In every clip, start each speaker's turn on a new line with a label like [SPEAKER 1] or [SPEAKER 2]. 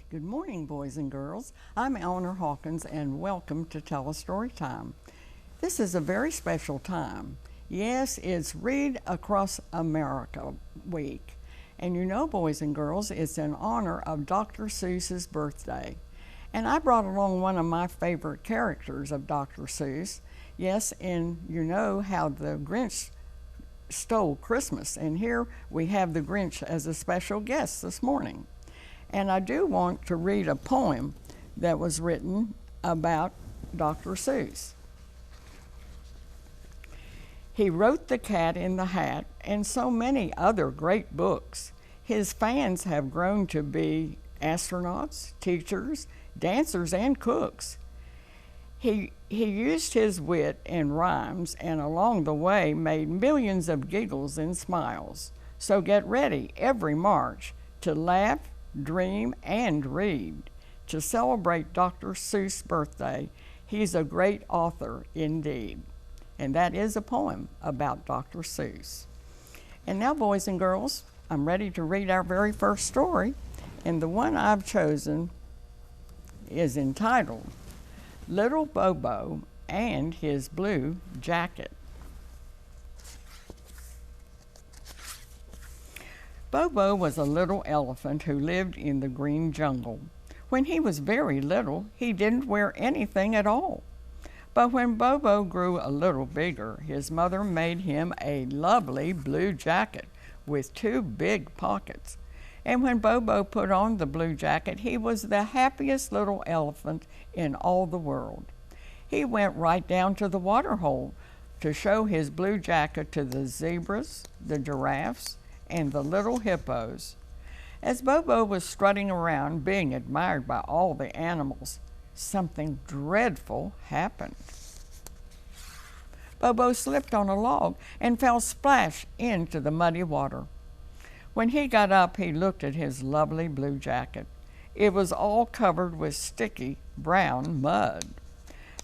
[SPEAKER 1] Good morning, boys and girls. I'm Eleanor Hawkins, and welcome to Telestory Time. This is a very special time. Yes, it's Read Across America Week. And you know, boys and girls, it's in honor of Dr. Seuss's birthday. And I brought along one of my favorite characters of Dr. Seuss. Yes, and you know how the Grinch stole Christmas. And here we have the Grinch as a special guest this morning. And I do want to read a poem that was written about Dr. Seuss. He wrote The Cat in the Hat and so many other great books. His fans have grown to be astronauts, teachers, dancers, and cooks. He used his wit and rhymes, and along the way made millions of giggles and smiles. So get ready every March to laugh, dream, and read. To celebrate Dr. Seuss' birthday, he's a great author indeed. And that is a poem about Dr. Seuss. And now, boys and girls, I'm ready to read our very first story. And the one I've chosen is entitled Little Bobo and His Blue Jacket. Bobo was a little elephant who lived in the green jungle. When he was very little, he didn't wear anything at all. But when Bobo grew a little bigger, his mother made him a lovely blue jacket with two big pockets. And when Bobo put on the blue jacket, he was the happiest little elephant in all the world. He went right down to the water hole to show his blue jacket to the zebras, the giraffes, and the little hippos. As Bobo was strutting around being admired by all the animals, something dreadful happened. Bobo slipped on a log and fell splash into the muddy water. When he got up, he looked at his lovely blue jacket. It was all covered with sticky brown mud.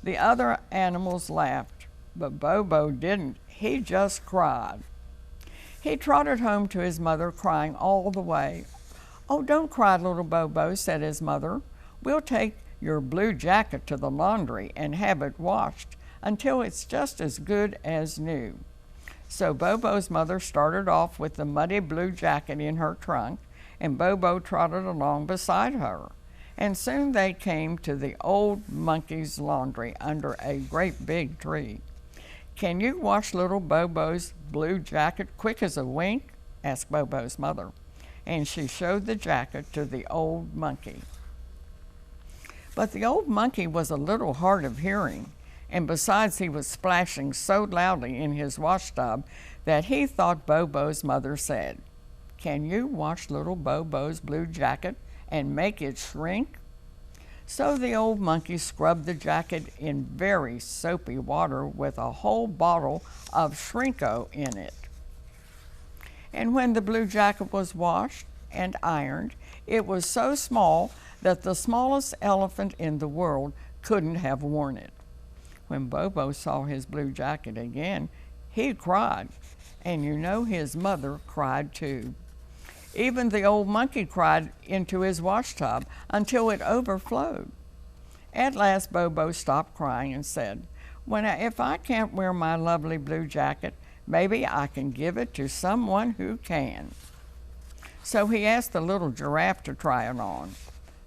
[SPEAKER 1] The other animals laughed, but Bobo didn't. He just cried. He trotted home to his mother, crying all the way. "Oh, don't cry, little Bobo," said his mother. "We'll take your blue jacket to the laundry and have it washed until it's just as good as new." So Bobo's mother started off with the muddy blue jacket in her trunk, and Bobo trotted along beside her. And soon they came to the old monkey's laundry under a great big tree. "Can you wash little Bobo's blue jacket quick as a wink?" asked Bobo's mother, and she showed the jacket to the old monkey. But the old monkey was a little hard of hearing, and besides he was splashing so loudly in his washtub that he thought Bobo's mother said, "Can you wash little Bobo's blue jacket and make it shrink?" So the old monkey scrubbed the jacket in very soapy water with a whole bottle of Shrinko in it. And when the blue jacket was washed and ironed, it was so small that the smallest elephant in the world couldn't have worn it. When Bobo saw his blue jacket again, he cried, and you know his mother cried too. Even the old monkey cried into his washtub until it overflowed. At last Bobo stopped crying and said, If I can't wear my lovely blue jacket, maybe I can give it to someone who can." So he asked the little giraffe to try it on,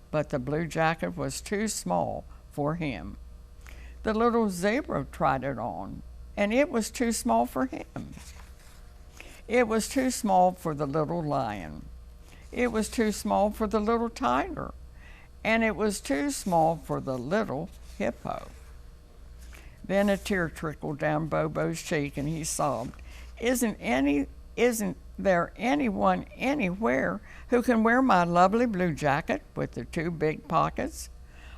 [SPEAKER 1] but the blue jacket was too small for him. The little zebra tried it on, and it was too small for him. It was too small for the little lion. It was too small for the little tiger. And it was too small for the little hippo. Then a tear trickled down Bobo's cheek, and he sobbed, Isn't there anyone anywhere who can wear my lovely blue jacket with the two big pockets?"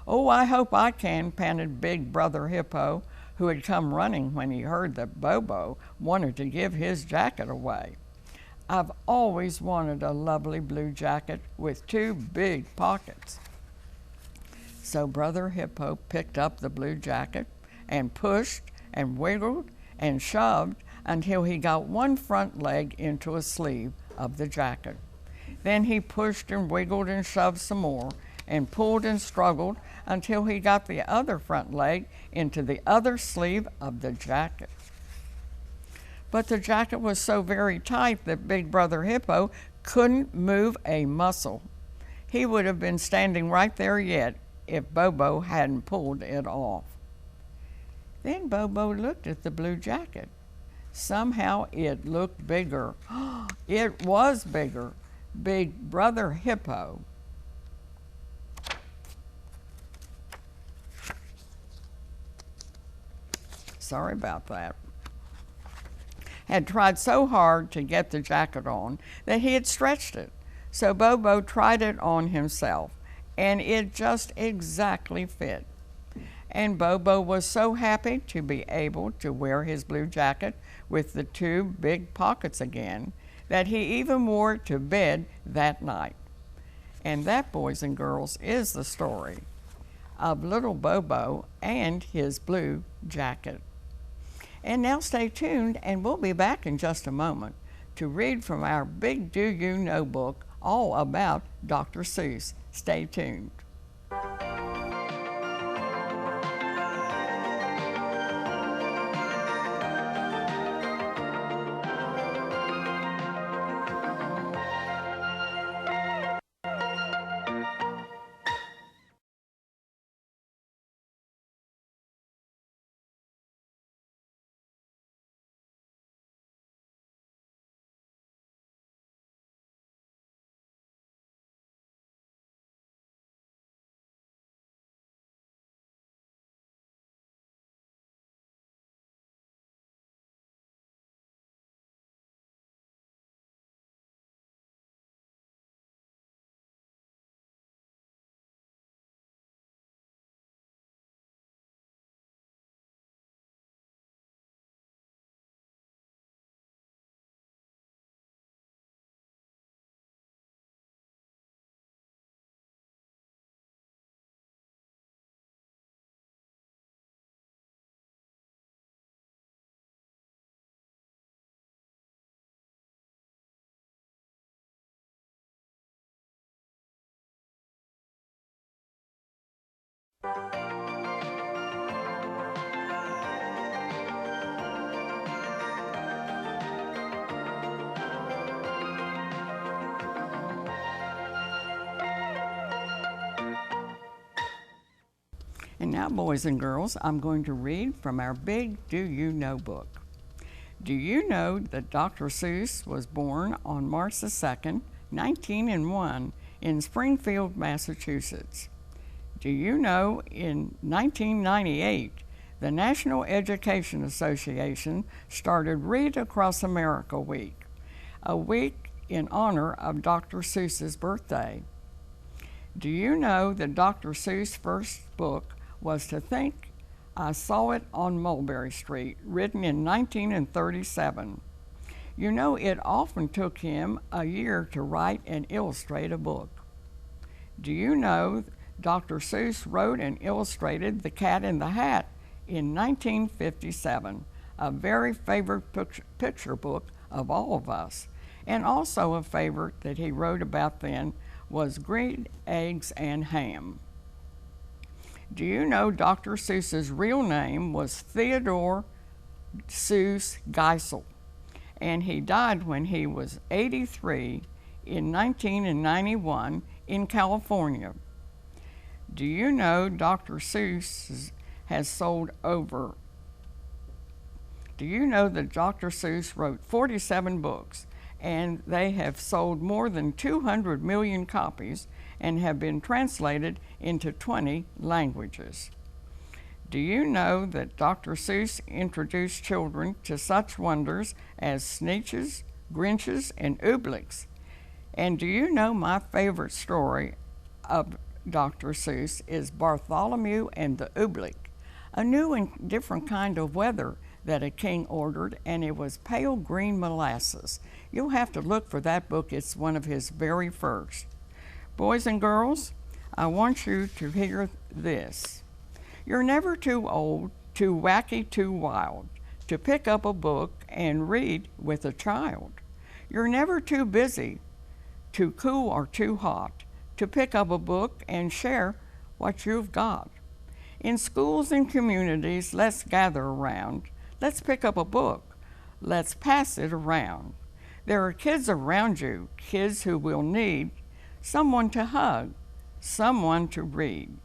[SPEAKER 1] "Oh, I hope I can," panted Big Brother Hippo, who had come running when he heard that Bobo wanted to give his jacket away. "I've always wanted a lovely blue jacket with two big pockets." So Brother Hippo picked up the blue jacket and pushed and wiggled and shoved until he got one front leg into a sleeve of the jacket. Then he pushed and wiggled and shoved some more, and pulled and struggled until he got the other front leg into the other sleeve of the jacket. But the jacket was so very tight that Big Brother Hippo couldn't move a muscle. He would have been standing right there yet if Bobo hadn't pulled it off. Then Bobo looked at the blue jacket. Somehow it looked bigger. It was bigger. Big Brother Hippo sorry about that, had tried so hard to get the jacket on that he had stretched it. So Bobo tried it on himself, and it just exactly fit. And Bobo was so happy to be able to wear his blue jacket with the two big pockets again that he even wore it to bed that night. And that, boys and girls, is the story of little Bobo and his blue jacket. And now stay tuned, and we'll be back in just a moment to read from our Big Do You Know book all about Dr. Seuss. Stay tuned. And now, boys and girls, I'm going to read from our Big Do You Know book. Do you know that Dr. Seuss was born on March the 2nd, 1901 in Springfield, Massachusetts? Do you know in 1998 the National Education Association started Read Across America Week, a week in honor of Dr. Seuss's birthday? Do you know that Dr. Seuss' first book was To Think I Saw It on Mulberry Street, written in 1937? You know, it often took him a year to write and illustrate a book. Do you know Dr. Seuss wrote and illustrated The Cat in the Hat in 1957, a very favorite picture book of all of us, and also a favorite that he wrote about then was Green Eggs and Ham. Do you know Dr. Seuss's real name was Theodore Seuss Geisel, and he died when he was 83 in 1991 in California? Do you know Dr. Seuss has sold over? Do you know that Dr. Seuss wrote 47 books, and they have sold more than 200 million copies and have been translated into 20 languages? Do you know that Dr. Seuss introduced children to such wonders as Sneetches, Grinches, and Ooblex? And do you know my favorite story of Dr. Seuss is Bartholomew and the Oobleck, a new and different kind of weather that a king ordered, and it was pale green molasses. You'll have to look for that book. It's one of his very first. Boys and girls, I want you to hear this. You're never too old, too wacky, too wild to pick up a book and read with a child. You're never too busy, too cool, or too hot to pick up a book and share what you've got. In schools and communities, let's gather around. Let's pick up a book. Let's pass it around. There are kids around you, kids who will need someone to hug, someone to read.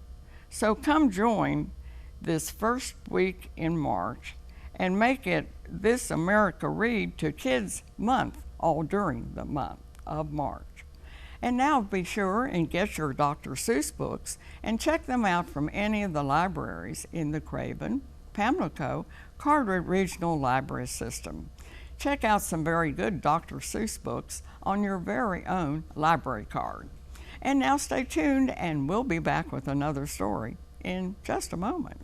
[SPEAKER 1] So come join this first week in March and make it This America Read to Kids Month, all during the month of March. And now be sure and get your Dr. Seuss books and check them out from any of the libraries in the Craven, Pamlico, Carteret Regional Library System. Check out some very good Dr. Seuss books on your very own library card. And now stay tuned and we'll be back with another story in just a moment.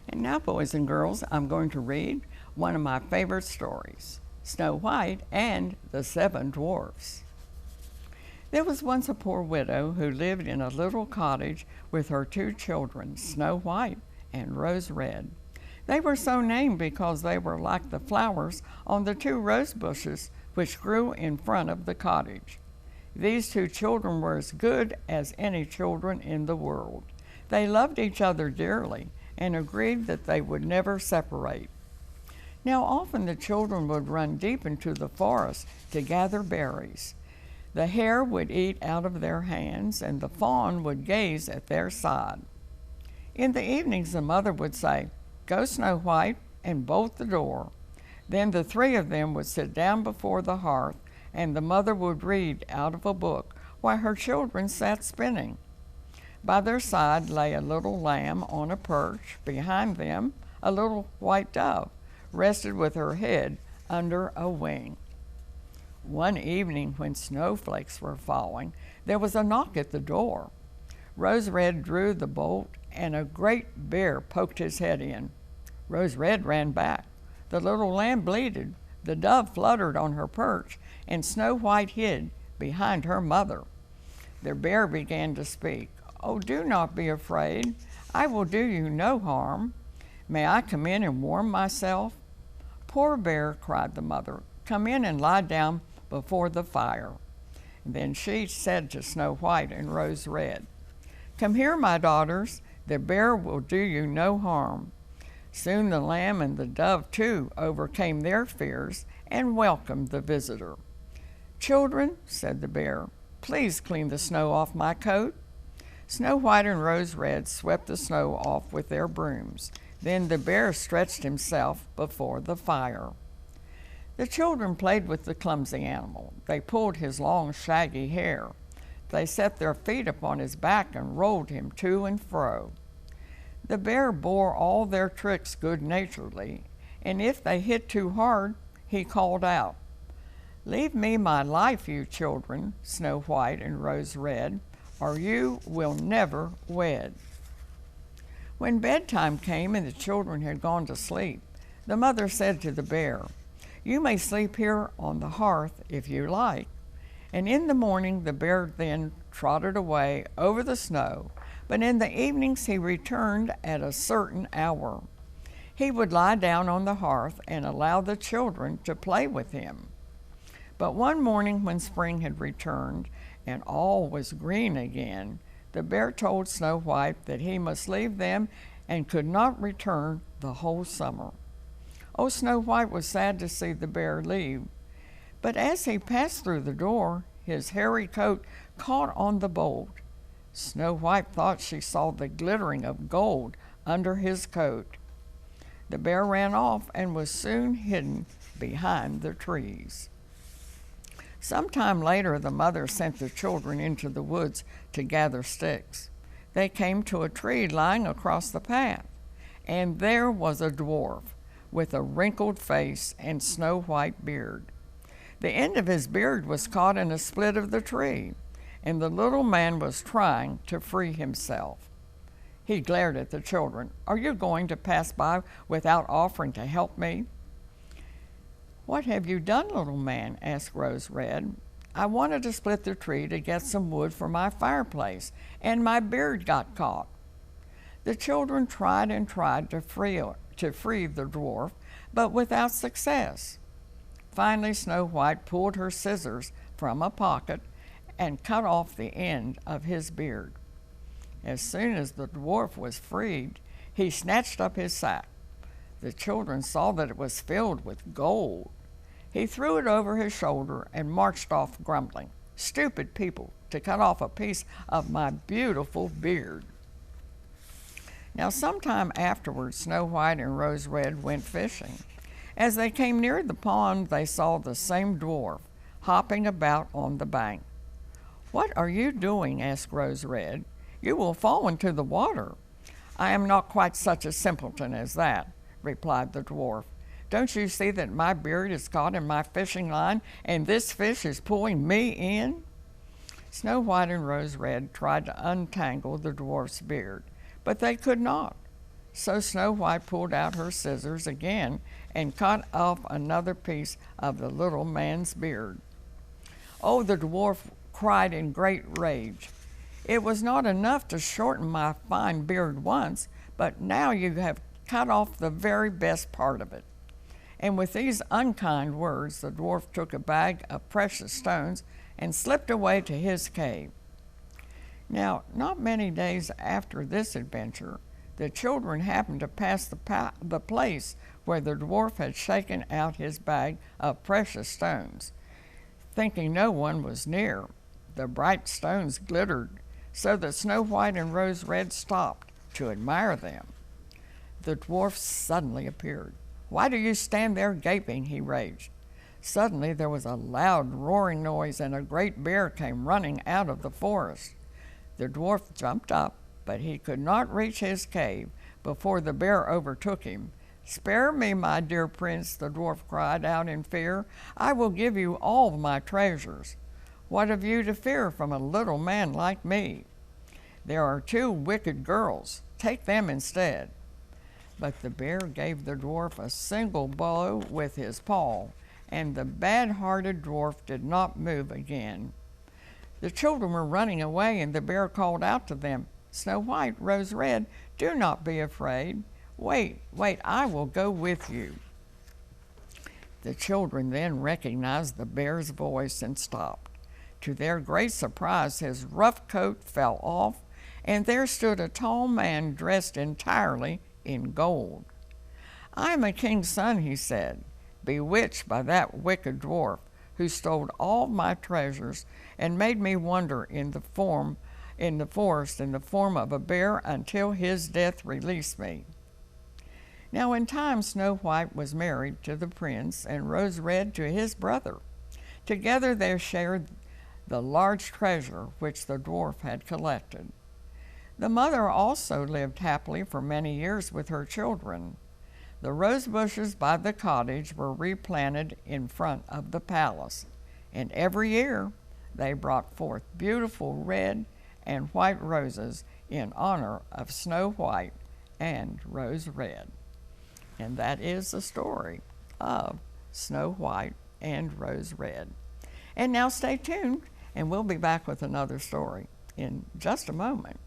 [SPEAKER 1] And now, boys and girls, I'm going to read one of my favorite stories, Snow White and the Seven Dwarfs. There was once a poor widow who lived in a little cottage with her two children, Snow White and Rose Red. They were so named because they were like the flowers on the two rose bushes which grew in front of the cottage. These two children were as good as any children in the world. They loved each other dearly and agreed that they would never separate. Now often the children would run deep into the forest to gather berries. The hare would eat out of their hands, and the fawn would gaze at their side. In the evenings the mother would say, "Go, Snow White, and bolt the door." Then the three of them would sit down before the hearth, and the mother would read out of a book while her children sat spinning. By their side lay a little lamb on a perch. Behind them, a little white dove rested with her head under a wing. One evening when snowflakes were falling, there was a knock at the door. Rose Red drew the bolt, and a great bear poked his head in. Rose Red ran back. The little lamb bleated, the dove fluttered on her perch, and Snow White hid behind her mother. The bear began to speak. "Oh, do not be afraid. I will do you no harm. May I come in and warm myself?" "Poor bear," cried the mother, "come in and lie down before the fire." And then she said to Snow White and Rose Red, "Come here, my daughters. The bear will do you no harm." Soon the lamb and the dove too overcame their fears and welcomed the visitor. "Children," said the bear, "please clean the snow off my coat." Snow White and Rose Red swept the snow off with their brooms. Then the bear stretched himself before the fire. The children played with the clumsy animal. They pulled his long, shaggy hair. They set their feet upon his back and rolled him to and fro. The bear bore all their tricks good-naturedly, and if they hit too hard, he called out, "Leave me my life, you children, Snow White and Rose Red, or you will never wed." When bedtime came and the children had gone to sleep, the mother said to the bear, "You may sleep here on the hearth if you like." And in the morning the bear then trotted away over the snow, but in the evenings he returned at a certain hour. He would lie down on the hearth and allow the children to play with him. But one morning when spring had returned and all was green again, the bear told Snow White that he must leave them and could not return the whole summer. Oh, Snow White was sad to see the bear leave, but as he passed through the door, his hairy coat caught on the bolt. Snow White thought she saw the glittering of gold under his coat. The bear ran off and was soon hidden behind the trees. Sometime later, the mother sent the children into the woods to gather sticks. They came to a tree lying across the path, and there was a dwarf with a wrinkled face and snow-white beard. The end of his beard was caught in a split of the tree, and the little man was trying to free himself. He glared at the children. "Are you going to pass by without offering to help me?" "What have you done, little man?" asked Rose Red. "I wanted to split the tree to get some wood for my fireplace, and my beard got caught." The children tried and tried to free the dwarf, but without success. Finally, Snow White pulled her scissors from a pocket and cut off the end of his beard. As soon as the dwarf was freed, he snatched up his sack. The children saw that it was filled with gold. He threw it over his shoulder and marched off grumbling, "Stupid people, to cut off a piece of my beautiful beard." Now, sometime afterwards, Snow White and Rose Red went fishing. As they came near the pond, they saw the same dwarf hopping about on the bank. "What are you doing?" asked Rose Red. "You will fall into the water." "I am not quite such a simpleton as that," replied the dwarf. "Don't you see that my beard is caught in my fishing line and this fish is pulling me in?" Snow White and Rose Red tried to untangle the dwarf's beard, but they could not. So Snow White pulled out her scissors again and cut off another piece of the little man's beard. Oh, the dwarf cried in great rage. "It was not enough to shorten my fine beard once, but now you have cut off the very best part of it." And with these unkind words, the dwarf took a bag of precious stones and slipped away to his cave. Now, not many days after this adventure, the children happened to pass the place where the dwarf had shaken out his bag of precious stones. Thinking no one was near, the bright stones glittered, so that Snow White and Rose Red stopped to admire them. The dwarf suddenly appeared. "Why do you stand there gaping?" he raged. Suddenly there was a loud roaring noise, and a great bear came running out of the forest. The dwarf jumped up, but he could not reach his cave before the bear overtook him. "Spare me, my dear prince," the dwarf cried out in fear. "I will give you all my treasures. What have you to fear from a little man like me? There are 2 wicked girls. Take them instead." But the bear gave the dwarf a single blow with his paw, and the bad-hearted dwarf did not move again. The children were running away, and the bear called out to them, "Snow White, Rose Red, do not be afraid. Wait, I will go with you." The children then recognized the bear's voice and stopped. To their great surprise, his rough coat fell off, and there stood a tall man dressed entirely in gold. "I am a king's son," he said, "bewitched by that wicked dwarf who stole all my treasures and made me wander in the forest in the form of a bear until his death released me." Now in time Snow White was married to the prince and Rose Red to his brother. Together they shared the large treasure which the dwarf had collected. The mother also lived happily for many years with her children. The rose bushes by the cottage were replanted in front of the palace, and every year they brought forth beautiful red and white roses in honor of Snow White and Rose Red. And that is the story of Snow White and Rose Red. And now stay tuned, and we'll be back with another story in just a moment.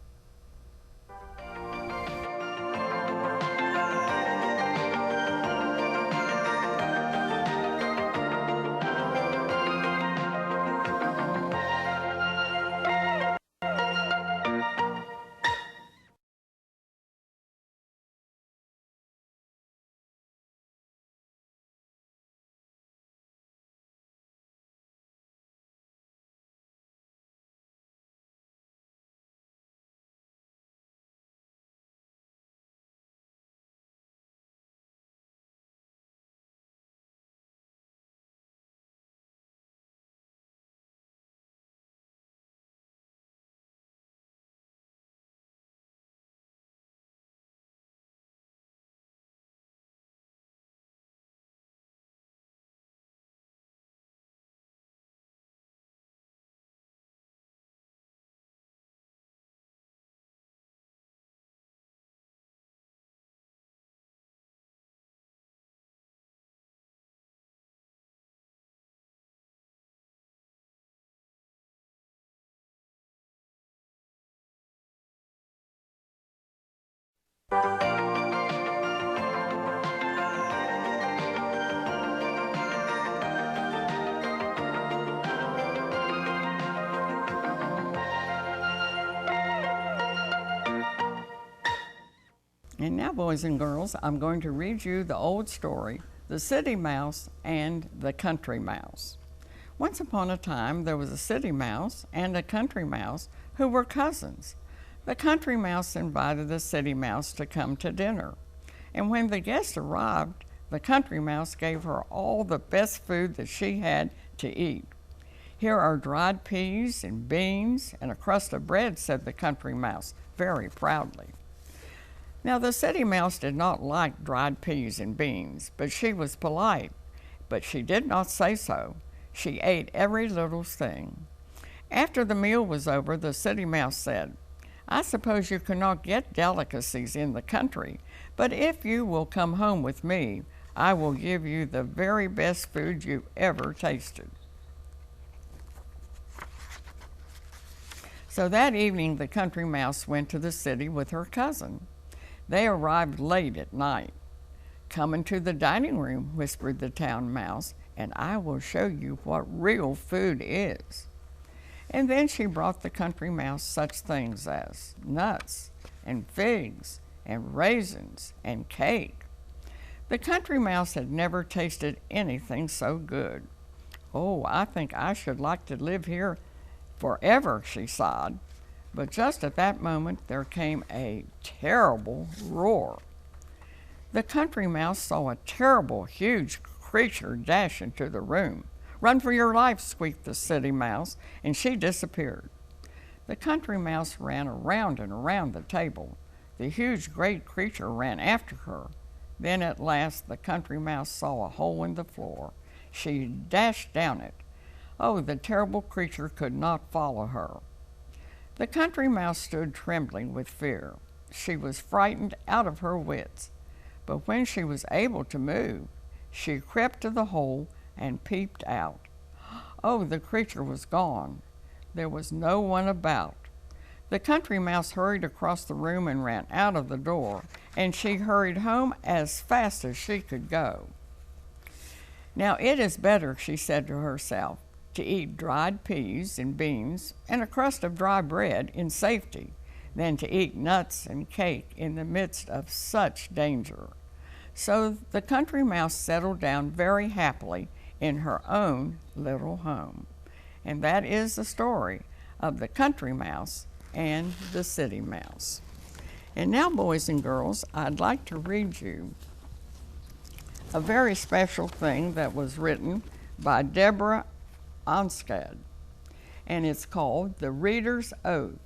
[SPEAKER 1] And now, boys and girls, I'm going to read you the old story, The City Mouse and the Country Mouse. Once upon a time, there was a city mouse and a country mouse who were cousins. The country mouse invited the city mouse to come to dinner. And when the guests arrived, the country mouse gave her all the best food that she had to eat. Here are dried peas and beans and a crust of bread, said the country mouse very proudly. Now, the city mouse did not like dried peas and beans, but she was polite. But she did not say so. She ate every little thing. After the meal was over, the city mouse said, "I suppose you cannot get delicacies in the country, but if you will come home with me, I will give you the very best food you ever tasted." So that evening, the country mouse went to the city with her cousin. They arrived late at night. "Come into the dining room," whispered the town mouse, "and I will show you what real food is." And then she brought the country mouse such things as nuts and figs and raisins and cake. The country mouse had never tasted anything so good. "Oh, I think I should like to live here forever," she sighed. But just at that moment there came a terrible roar. The country mouse saw a terrible, huge creature dash into the room. "Run for your life," squeaked the city mouse, and she disappeared. The country mouse ran around and around the table. The huge, great creature ran after her. Then at last the country mouse saw a hole in the floor. She dashed down it. Oh, the terrible creature could not follow her. The country mouse stood trembling with fear. She was frightened out of her wits. But when she was able to move, she crept to the hole and peeped out. Oh, the creature was gone. There was no one about. The country mouse hurried across the room and ran out of the door, and she hurried home as fast as she could go. "Now it is better," she said to herself, "to eat dried peas and beans and a crust of dry bread in safety than to eat nuts and cake in the midst of such danger." So the country mouse settled down very happily in her own little home. And that is the story of the country mouse and the city mouse. And now, boys and girls, I'd like to read you a very special thing that was written by Deborah Onskad, and it's called The Reader's Oath.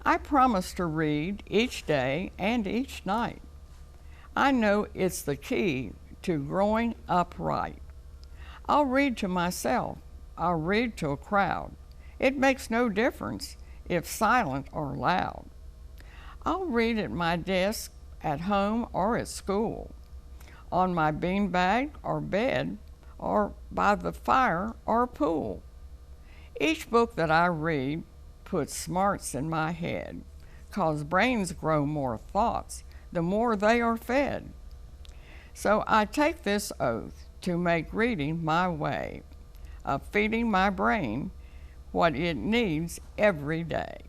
[SPEAKER 1] "I promise to read each day and each night. I know it's the key to growing up right. I'll read to myself, I'll read to a crowd. It makes no difference if silent or loud. I'll read at my desk, at home or at school, on my beanbag or bed, or by the fire or pool. Each book that I read puts smarts in my head, 'cause brains grow more thoughts the more they are fed. So I take this oath to make reading my way of feeding my brain what it needs every day.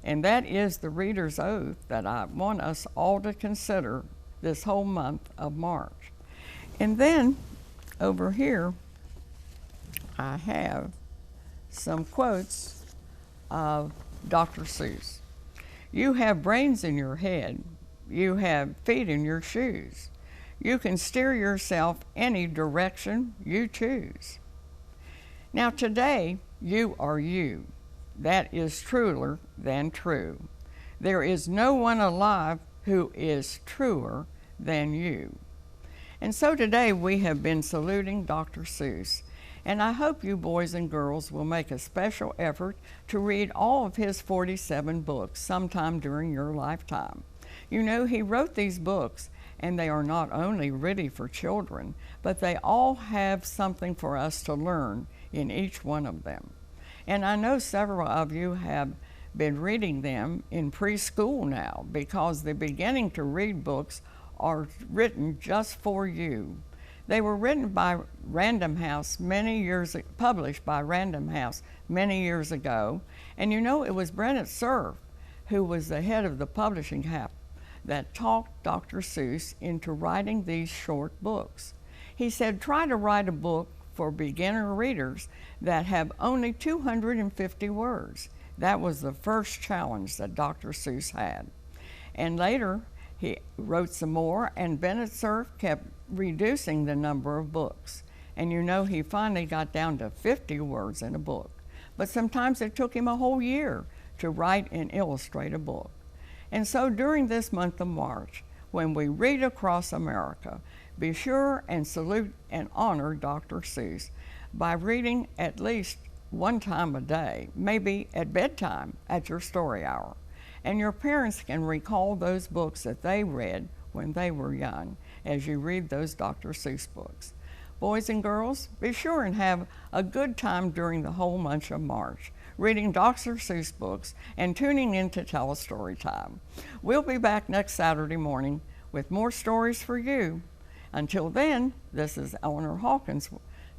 [SPEAKER 1] And that is the reader's oath that I want us all to consider this whole month of March. And then over here, I have some quotes of Dr. Seuss. You have brains in your head. You have feet in your shoes. You can steer yourself any direction you choose. Now today, you are you. That is truer than true. There is no one alive who is truer than you. And so today we have been saluting Dr. Seuss, and I hope you boys and girls will make a special effort to read all of his 47 books sometime during your lifetime. You know, he wrote these books, and they are not only ready for children, but they all have something for us to learn in each one of them. And I know several of you have been reading them in preschool now, because the beginning to read books are written just for you. They were written by Random House published by Random House many years ago. And you know, it was Brennan Cerf, who was the head of the publishing house, that talked Dr. Seuss into writing these short books. He said, try to write a book for beginner readers that have only 250 words. That was the first challenge that Dr. Seuss had. And later, he wrote some more, and Bennett Cerf kept reducing the number of books. And you know, he finally got down to 50 words in a book. But sometimes it took him a whole year to write and illustrate a book. And so during this month of March, when we read across America, be sure and salute and honor Dr. Seuss by reading at least one time a day, maybe at bedtime at your story hour. And your parents can recall those books that they read when they were young as you read those Dr. Seuss books. Boys and girls, be sure and have a good time during the whole month of March, reading Dr. Seuss books and tuning into Telestory Time. We'll be back next Saturday morning with more stories for you. Until then, this is Eleanor Hawkins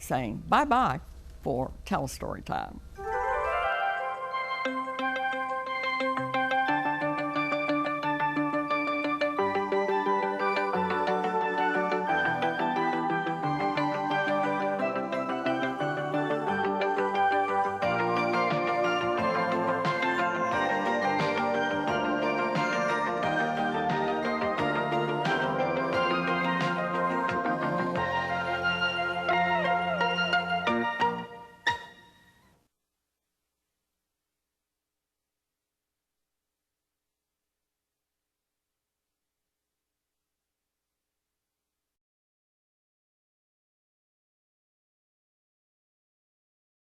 [SPEAKER 1] saying bye-bye for Telestory Time.